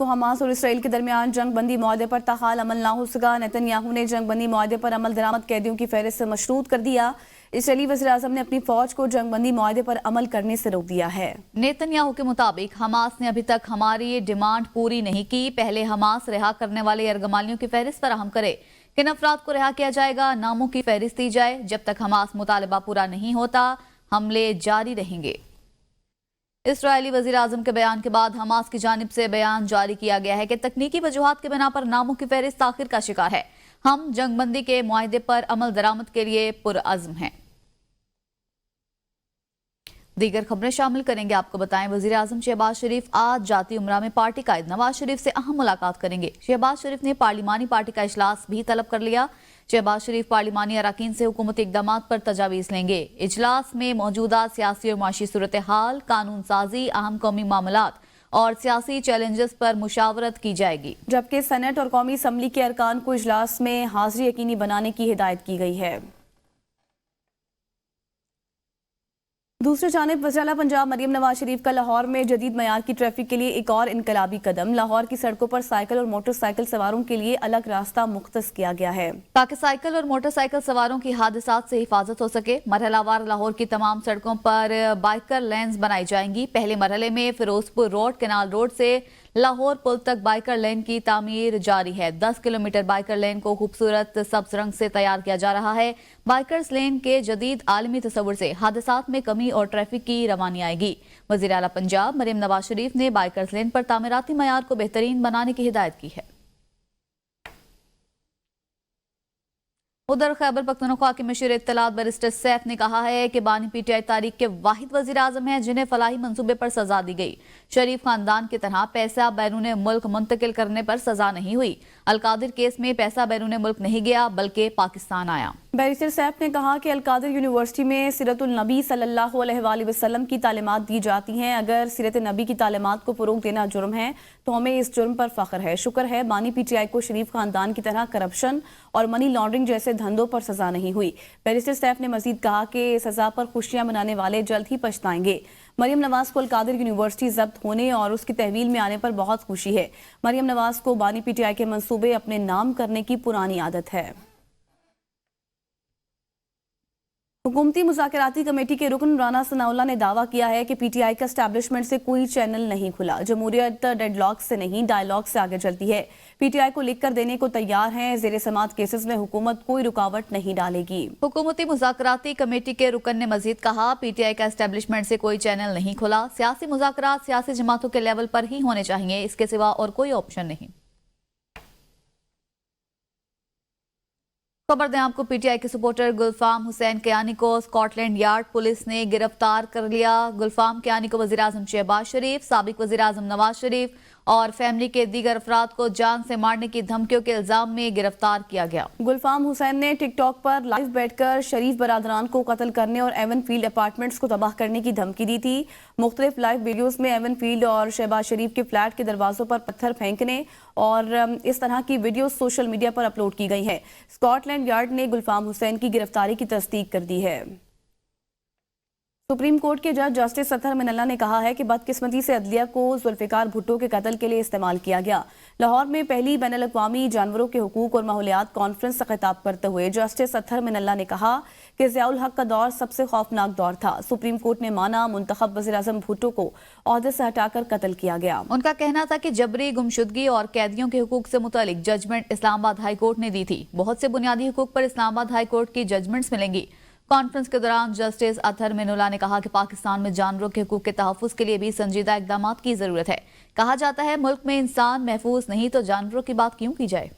Hamas और Israel के दरमियान जंग बंदी मुआहदे पर ताहाल अमल ना हो सका। नेतन्याहू ने जंग बंदी मुआहदे पर अमल दरामद कैदियों की फहरिस्त से मशरूत कर दिया। इसराइली वज़ीर-ए-आज़म ने अपनी फौज को जंग बंदी मुआहदे पर अमल करने से रोक दिया है। नेतन्याहू के मुताबिक हमास ने अभी तक हमारी डिमांड पूरी नहीं की। पहले हमास रिहा करने वाले यरगमालियों की फहरिस्त फराहम करे। किन अफराद को रिहा किया जाएगा, नामों की फहरिस्त दी जाए। जब तक हमास मुतालबा पूरा नहीं होता, हमले जारी रहेंगे। इसराइली वज़ीर-ए-आज़म के बयान के बाद हमास की जानिब से बयान जारी किया गया है कि तकनीकी वजूहात के बिना पर नामों की फहरिस्त ताखिर का शिकार है। हम जंगबंदी के मुआहदे पर अमल दरामद के लिए पुरअज़्म हैं। दीगर खबरें शामिल करेंगे। आपको बताएं, वज़ीर-ए-आज़म शहबाज शरीफ आज जाती उमरा में पार्टी कायद नवाज शरीफ से अहम मुलाकात करेंगे। शहबाज शरीफ ने पार्लिमानी पार्टी का इजलास भी तलब कर लिया। शहबाज शरीफ पार्लिमानी अराकीन से हुकूमती इक़दामात पर तजावीज़ लेंगे। इजलास में मौजूदा सियासी और माशी सूरत हाल, कानून साजी, अहम कौमी मामलात और सियासी चैलेंजेस पर मुशावरत की जाएगी। जबकि सेनेट और कौमी असम्बली के अरकान को इजलास में हाजिरी यकीनी बनाने की हिदायत की गई है। दूसरी जानिब वज़ीर-ए-आला पंजाब मरियम नवाज शरीफ का लाहौर में जदीद मयार की ट्रैफिक के लिए एक और इनकलाबी कदम। लाहौर की सड़कों पर साइकिल और मोटरसाइकिल सवारों के लिए अलग रास्ता मुख्तस किया गया है ताकि साइकिल और मोटरसाइकिल सवारों की हादसात से हिफाजत हो सके। मरहलावार लाहौर की तमाम सड़कों पर बाइकर लेन्स बनाई जाएंगी। पहले मरहले में फिरोजपुर रोड, कैनाल रोड से लाहौर पुल तक बाइकर लेन की तामीर जारी है। 10 किलोमीटर बाइकर लेन को खूबसूरत सब्ज रंग से तैयार किया जा रहा है। बाइकर्स लेन के जदीद आलमी तस्वुर से हादसात में कमी और ट्रैफिक की रवानी आएगी। वज़ीर-ए-आला पंजाब मरियम नवाज शरीफ ने बाइकर्स लेन पर तामीराती मयार को बेहतरीन बनाने की हिदायत की है। उधर खैबर पख्तूनख्वा के मशीर इत्तलात बैरिस्टर सैफ ने कहा है कि बानी पीटीआई तारीख के वाहिद वज़ीर आज़म हैं जिन्हें फलाही मंसूबे पर सजा दी गई। शरीफ खानदान की तरह पैसा बैरून मुल्क मुंतकिल करने पर सजा नहीं हुई। अलकादिर केस में पैसा बैरून मुल्क नहीं गया बल्कि पाकिस्तान आया। बैरिस्टर सैफ ने कहा कि अलकादिर यूनिवर्सिटी में सीरतुल नबी सल्लल्लाहु अलैहि वसल्लम की तालीमात दी जाती हैं। अगर सीरत नबी की तालीमात को फरोग देना जुर्म है तो हमें इस जुर्म पर फख्र है। शुक्र है बानी पीटीआई को शरीफ खानदान की तरह करप्शन और मनी लॉन्ड्रिंग जैसे धंधों पर सजा नहीं हुई। बैरिस्टर सैफ ने मजीद कहा कि सजा पर खुशियां मनाने वाले जल्द ही पछताएंगे। मरियम नवाज को अलकादिर यूनिवर्सिटी जब्त होने और उसकी तहवील में आने पर बहुत खुशी है। मरियम नवाज को बानी पीटीआई के मंसूबे अपने नाम करने की पुरानी आदत है। हुकूमती मुज़ाकराती कमेटी के रुकन राना सनाउल्लाह ने दावा किया है कि पीटीआई का एस्टैब्लिशमेंट से कोई चैनल नहीं खुला। जमहूरियत डेडलॉक से नहीं, डायलॉग से आगे चलती है। पीटीआई को लिख कर देने को तैयार हैं। ज़ेरे समात केसेस में हुकूमत कोई रुकावट नहीं डालेगी। हुकूमती मुज़ाकराती कमेटी के रुकन ने मजीद कहा, पीटीआई का एस्टैब्लिशमेंट से कोई चैनल नहीं खुला। सियासी मुज़ाकरात सियासी जमातों के लेवल पर ही होने चाहिए, इसके सिवा और कोई ऑप्शन नहीं। खबर दें आपको, पीटीआई के सपोर्टर गुलफाम हुसैन कियानी को स्कॉटलैंड यार्ड पुलिस ने गिरफ्तार कर लिया। गुलफाम कियानी को वज़ीर-ए-आज़म शहबाज शरीफ, साबिक वज़ीर-ए-आज़म नवाज शरीफ और फैमिली के दीगर अफराद को जान से मारने की धमकियों के इल्जाम में गिरफ्तार किया गया। गुलफाम हुसैन ने टिकटॉक पर लाइव बैठकर शरीफ बरादरान को कत्ल करने और एवन फील्ड अपार्टमेंट्स को तबाह करने की धमकी दी थी। मुख्तलिफ लाइव वीडियोस में एवन फील्ड और शहबाज शरीफ के फ्लैट के दरवाजों पर पत्थर फेंकने और इस तरह की वीडियो सोशल मीडिया पर अपलोड की गई है। स्कॉटलैंड यार्ड ने गुलफाम हुसैन की गिरफ्तारी की तस्दीक कर दी है। सुप्रीम कोर्ट के जज जस्टिस अतहर मिनल्ला ने कहा है कि बदकिस्मती से अदलिया को जुल्फिकार भुट्टो के कत्ल के लिए इस्तेमाल किया गया। लाहौर में पहली बैनुल-अक़वामी जानवरों के हुकूक और माहौलियात कॉन्फ्रेंस से खिताब करते हुए जस्टिस अतहर मिनल्ला ने कहा कि ज़ियाउल हक का दौर सबसे खौफनाक दौर था। सुप्रीम कोर्ट ने माना मुंतखब वज़ीर-ए-आज़म भुट्टो को ओहदे से हटाकर कत्ल किया गया। उनका कहना था कि जबरी गुमशुदगी और कैदियों के हुकूक से मुतालिक जजमेंट इस्लामाबाद हाई कोर्ट ने दी थी। बहुत से बुनियादी हुकूक पर इस्लामाबाद हाई कोर्ट की जजमेंट्स मिलेंगी। कॉन्फ्रेंस के दौरान जस्टिस अतहर मिनुल्लाह ने कहा कि पाकिस्तान में जानवरों के हुकूक के तहफ़्फ़ुज़ के लिए भी संजीदा इक़दामात की ज़रूरत है। कहा जाता है मुल्क में इंसान महफूज नहीं तो जानवरों की बात क्यों की जाए।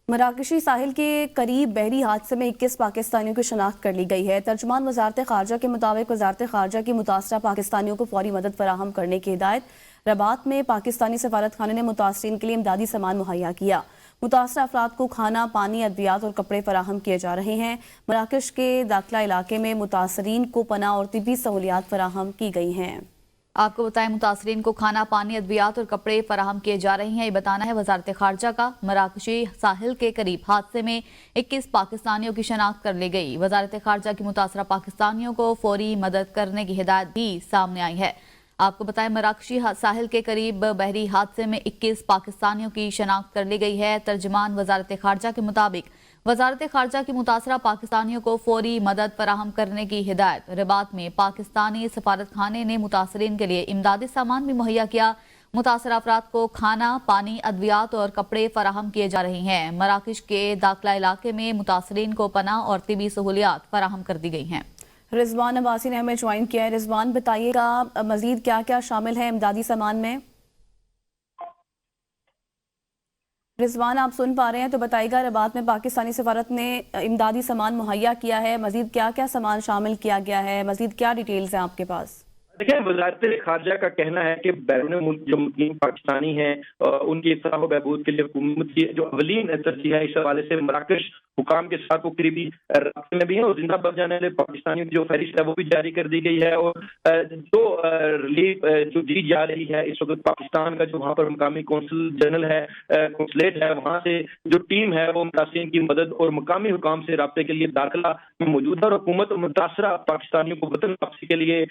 मराकशी साहिल के करीब बहरी हादसे में 21 पाकिस्तानियों की शनाख्त कर ली गई है। तर्जुमान वज़ारत ख़ारजा के मुताबिक वज़ारत ख़ारजा की मुतासरा पाकिस्तानियों को फौरी मदद फराहम करने की हिदायत। रबात में पाकिस्तानी सफारत खाने ने मुतासरीन के लिए इमदादी सामान मुहैया किया। मुतासरा अफराद को खाना, पानी, अद्वियात और कपड़े फराहम किए जा रहे हैं। मराकश के दाखिला इलाके में मुतासरीन को पनाह और तिब्बी सहूलियात फराहम की गई हैं। आपको बताएं, मुतासरीन को खाना, पानी, अद्वियात और कपड़े फराहम किए जा रहे हैं। ये बताना है वज़ारत ख़ारजा का। मराकशी साहिल के करीब हादसे में 21 पाकिस्तानियों की शनाख्त कर ली गई। वज़ारत ख़ारजा की मुतासरा पाकिस्तानियों को फौरी मदद करने की हिदायत भी सामने आई है। आपको बताएं मराकशी साहिल के करीब बहरी हादसे में 21 पाकिस्तानियों की शनाख्त कर ली गई है। तर्जुमान वजारत खारजा के मुताबिक वजारत खारजा की मुतासरा पाकिस्तानियों को फौरी मदद फराहम करने की हिदायत। रबात में पाकिस्तानी सफारत खाने ने मुतासरीन के लिए इमदादी सामान भी मुहैया किया। मुतासरा अफराद को खाना, पानी, अद्वियात और कपड़े फराहम किए जा रहे हैं। मराकश के दाखला इलाके में मुतासरीन को पनाह और तिबी सहूलियात फराहम कर दी गई हैं। रिजवान अब्बासी ने हमें ज्वाइन किया है। रिजवान, बताइएगा मजीद क्या क्या शामिल है इमदादी सामान में? रिजवान, आप सुन पा रहे हैं तो बताइएगा, रबात में पाकिस्तानी सफारत ने इमदादी सामान मुहैया किया है, मजीद क्या क्या सामान शामिल किया गया है, मजीद क्या डिटेल्स हैं आपके पास? देखिए, वजारत खारजा का कहना है कि बैरून मुल्क जो मुकीम पाकिस्तानी हैं उनकी इस्लाह व बहबूद के लिए हुकूमत की जो अवलीन तरजीह है, इस हवाले से मराकश हुकाम के साथ वो करीबी राब्ते में भी हैं और जिंदाबाद जाने वाले पाकिस्तानियों की जो फहरिस्त है वो भी जारी कर दी गई है। और जो रिलीफ जो दी जा रही है इस वक्त पाकिस्तान का जो वहाँ पर मुकामी कौंसल जनरल है, कौंसलेट है, वहाँ से जो टीम है वो मुतासिरीन की मदद और मुकामी हुकाम से राब्ते के लिए दाखिला में मौजूद है। और हुकूमत मुतासरा पाकिस्तानियों को वतन वापसी के लिए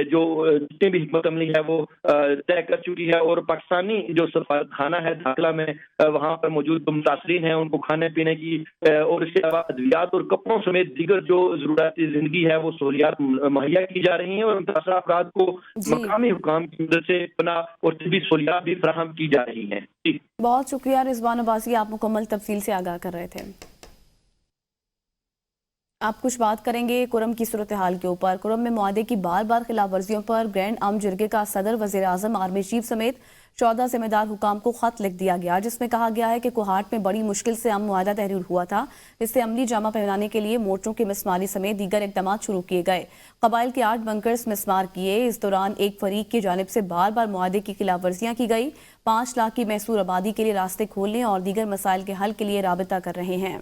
जो जितनी भी हिकमत अमली है वो तय कर चुकी है। और पाकिस्तानी जो सफारत खाना है दाखला में, वहाँ पर मौजूद मुतासरीन है उनको खाने पीने की और इसके अलावा अद्वियात और कपड़ों समेत दीगर जो जरूरती जिंदगी है वो सहूलियात मुहैया की जा रही हैं। और मुतासरा अफराद को मकामी हुकाम की मदद से पनाह और तिबी सहूलियात भी फराहम की जा रही हैं। बहुत शुक्रिया रिजवान अब्बासी, आप मुकम्मल तफसील से आगाह कर रहे थे। आप कुछ बात करेंगे कुरम की सूरत हाल के ऊपर। कुरम में मुआहदे की बार बार खिलाफ वर्जियों पर ग्रैंड आर्म जिरगे का सदर, वजीर आजम, आर्मी चीफ समेत 14 जिम्मेदार हुकाम को खत लिख दिया गया, जिसमें कहा गया है कि कोहाट में बड़ी मुश्किल से अमन मुआहदा तहरीर हुआ था। इससे अमली जामा पहनाने के लिए मोर्चों की मिसमारी समेत दीगर इकदाम शुरू किए गए। कबाइल के 8 बंकर्स मिसमार किए। इस दौरान एक फरीक की जानिब से बार बार मुआहदे की खिलाफ वर्जियां की गई। 5 लाख की मैसूर आबादी के लिए रास्ते खोलने और दीगर मसाइल के हल के लिए राबिता कर रहे हैं।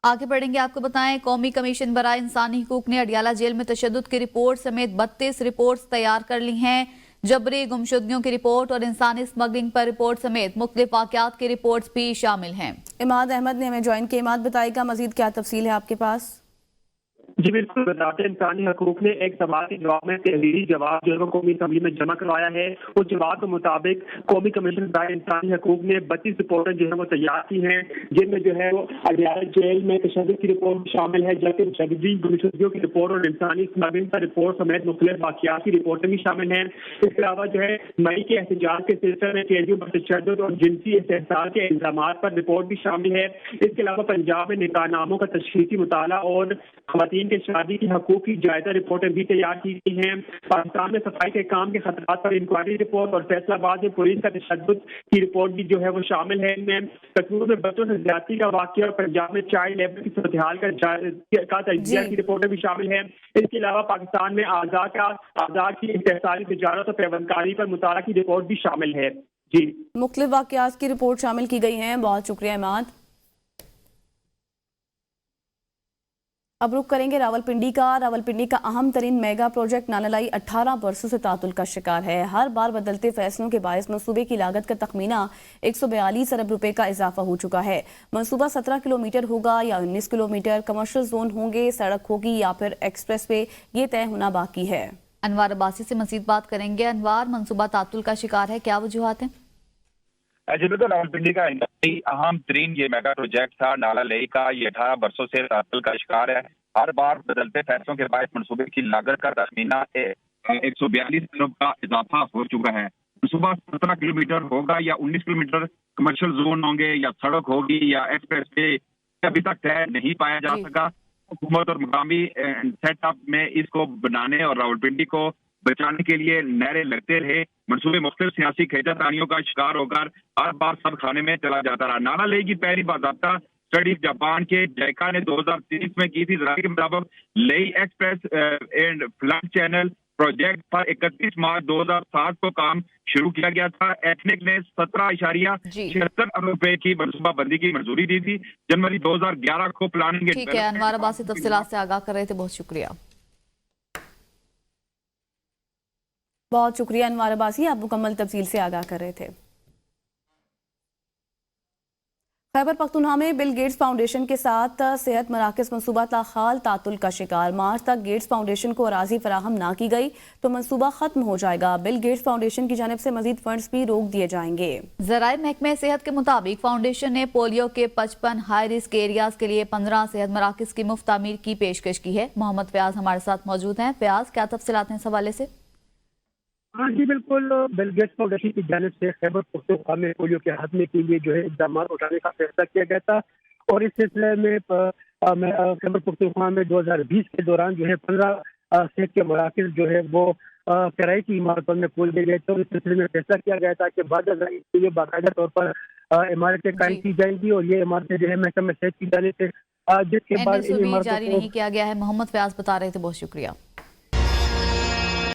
आगे बढ़ेंगे, आपको बताएं कौमी कमीशन बराए इंसानी हुकूक ने अडियाला जेल में तशद्दुद की रिपोर्ट समेत 32 रिपोर्ट्स तैयार कर ली हैं। जबरी गुमशुदगियों की रिपोर्ट और इंसानी स्मगलिंग पर रिपोर्ट समेत मुख्तलिफ वाक़यात की रिपोर्ट्स भी शामिल हैं। इमाद अहमद ने हमें ज्वाइन किया। इमाद, बताएगा मजीद क्या तफसील है आपके पास? जी बिल्कुल, वजारत इंसानी हकूक ने एक सवाल के जवाब में तहरीरी जवाब जो है कौमी असम्बली में जमा करवाया है। उस जवाब के मुताबिक कौमी कमीशन बराए इंसानी हकूक ने 32 रिपोर्टें जो है वो तैयार की हैं, जिनमें जो है वो अडियाला जेल में तशद्दुद की रिपोर्ट शामिल है, जबकि जबरी गुमशुदगियों की रिपोर्ट और इंसानी स्मगलिंग पर रिपोर्ट समेत मुख्तलिफ वाक़यात की रिपोर्टें भी शामिल हैं। इसके अलावा जो है मई के एहतजाज के सिलसिले में कैदियों पर तशद्दुद और जिनसी इस्तेहसाल के इल्जामात पर रिपोर्ट भी शामिल है। इसके अलावा पंजाब में निकाहनामों का तशख़ीसी मुताला और ख़वातीन के शादी की हकूक़ की जायजा रिपोर्टें भी तैयार की गई हैं। पाकिस्तान में सफाई के काम के खतरात पर इंक्वायरी रिपोर्ट और फैसलाबाद में पुलिस का तशद्दुद की रिपोर्ट भी जो है वो शामिल है। इनमें कसूर में बच्चों से ज्यादती का वाक़या और पंजाब में चाइल्ड लेबर की सूरत हाल का तजिया की रिपोर्टें भी शामिल हैं। इसके अलावा पाकिस्तान में आज़ाद की इस्तेहसाली तिजारत और पैबंदकारी पर मुताला की रिपोर्ट भी शामिल है। जी, मुख्तलिफ वाक़यात की रिपोर्ट शामिल की गई हैं। बहुत शुक्रिया इमाद। अब रुख करेंगे रावलपिंडी का। रावलपिंडी का अहम तरीन मेगा प्रोजेक्ट नानालाई 18 बरसों से तातुल का शिकार है। हर बार बदलते फैसलों के बायस मनसूबे की लागत का तखमीना 142 अरब रुपए का इजाफा हो चुका है। मनसूबा 17 किलोमीटर होगा या 19 किलोमीटर, कमर्शियल जोन होंगे, सड़क होगी या फिर एक्सप्रेस वे, ये तय होना बाकी है। अनवार अब्बासी से मजीद बात करेंगे। अनवार, मनसूबा तातुल का शिकार है, क्या वजूहात है? तो रावलपिंडी का अहम तरीन ये मेगा प्रोजेक्ट था नाला लेई का, ये 18 बरसों से तातुल का शिकार है। हर बार बदलते फैसलों के बाद मनसूबे की लागत का तखमीना 142 अरब का इजाफा हो चुका है। मनसूबा 17 किलोमीटर होगा या 19 किलोमीटर, कमर्शियल जोन होंगे या सड़क होगी या एक्सप्रेस वे, अभी तक तय नहीं पाया जा सका। हुकूमत और मुकामी सेटअप में इसको बनाने और रावलपिंडी को बचाने के लिए नारे लगते रहे। मनसूबे मुख्तलिफ सियासी खींचातानियों का शिकार होकर हर बार सब खाने में चला जाता रहा। नाला लेई की पहली बाज़ाब्ता स्टडी जापान के जायका ने 2023 में की थी। जराये के मुताबिक लेई express and flood channel project पर 31 मार्च 2007 को काम शुरू किया गया था। एथनिक ने 17.76 अरब रुपए की मनसूबा बंदी की मंजूरी दी थी। जनवरी 2011 को प्लानिंग। ठीक है, अनवार अब्बासी तफसीलात से आगाह कर रहे थे, बहुत शुक्रिया। बहुत शुक्रिया अनवार अब्बासी, आप मुकम्मल तफसील से आगाह कर रहे थे। खैबर पख्तूनख्वा में बिल गेट्स फाउंडेशन के साथ सेहत मराकज मनसूबा ताहाल तातुल का शिकार। मार्च तक गेट्स फाउंडेशन को अराजी फराहम ना की गई तो मनसूबा खत्म हो जाएगा। बिल गेट्स फाउंडेशन की जानिब से मजीद फंड्स भी रोक दिए जाएंगे। ज़राए महकमे सेहत के मुताबिक फाउंडेशन ने पोलियो के 55 हाई रिस्क एरियाज के लिए 15 सेहत मराकज की मुफ्त तामीर की पेशकश की है। मोहम्मद फयाज हमारे साथ मौजूद हैं। फयाज, क्या तफसीलात हैं इस हवाले से? हाँ जी बिल्कुल, बिल गेट्स फाउंडेशन की जानिब से खैबर पख्तूनख्वा में पोलियो के खात्मे के लिए जो है इक़दाम उठाने का फैसला किया गया था और इस सिलसिले में खैबर पख्तूनख्वा में 2020 के दौरान जो है 15 सेहत के मराकज़ जो है वो कराई की इमारतों में खोल दिए गए थे और इस सिलसिले में फैसला किया गया था कि बाद के लिए बाकायदा तौर पर इमारतें कायम की जाएंगी और ये इमारतें जो है महकमा सेहत की जानिब से जिसके बाद जारी नहीं किया गया है। मोहम्मद फयाज बता रहे थे, बहुत शुक्रिया।